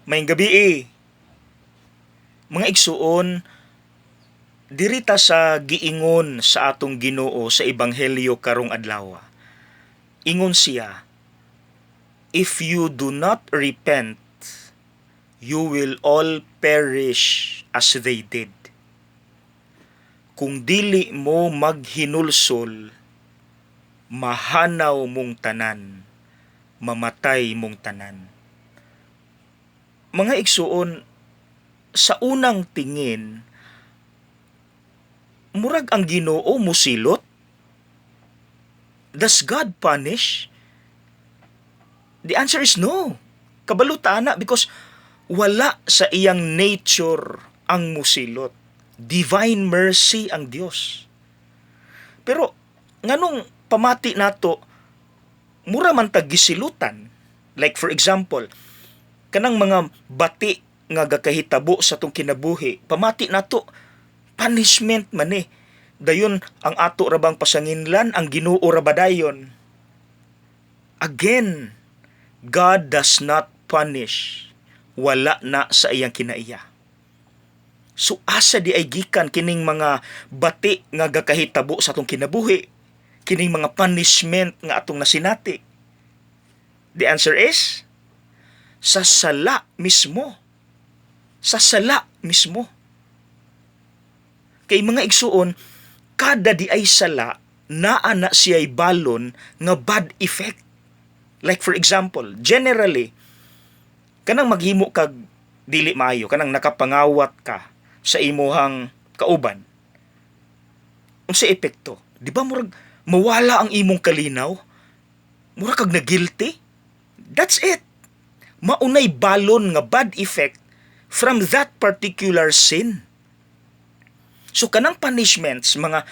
Maayong gabi eh. Mga igsuon, dirita sa giingon sa atong Ginoo sa ebanghelyo karong adlaw. Ingon siya, if you do not repent, you will all perish as they did. Kung dili mo maghinulsol, mahanaw mong tanan, mamatay mong tanan. Mga igsuon, sa unang tingin, murag ang Ginoo musilot? Does God punish? The answer is no. Kabalutana because wala sa iyang nature ang musilot. Divine mercy ang Dios. Pero nganong pamati nato mura man tag gisilutan. Like for example, kanang mga bati nga gakahitabo sa tong kinabuhi, pamati nato punishment man eh. Dayon ang ato rabang pasanginlan, ang Ginoo ra badayon. Again, God does not punish. Wala na sa iyang kinaiya. So asa di ay gikan kining mga bati nga gakahitabo sa atong kinabuhi, kining mga punishment nga atong nasinati? The answer is sa sala mismo. Sa sala mismo. Kay mga igsuon, kada di ay sala, naa na siya'y balon nga bad effect. Like for example, generally, kanang maghimo kag dili maayo, kanang nakapangawat ka sa imuhang kauban, unsa epekto? Di ba murag mawala ang imong kalinaw? Murag kag na-guilty? That's it. Maunay balon nga bad effect from that particular sin. So kanang punishments, mga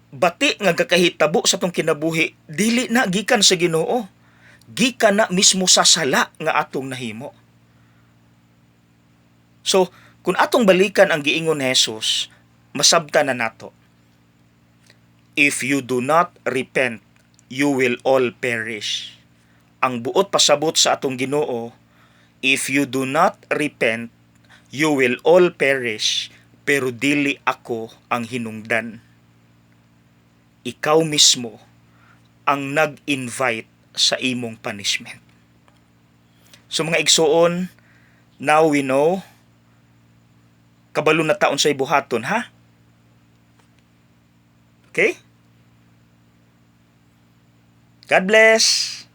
bati nga gakahitabo sa tong kinabuhi, dili na gikan sa Ginoo. Gikan na mismo sa sala nga atong nahimo. So, kung atong balikan ang giingon ni Jesus, masabtan na nato. If you do not repent, you will all perish. Ang buot pasabot sa atong Ginoo, if you do not repent, you will all perish, pero dili ako ang hinungdan. Ikaw mismo ang nag-invite sa imong punishment. So mga igsuon, now we know, kabalo na taon sa ibuhaton, ha? Okay? God bless!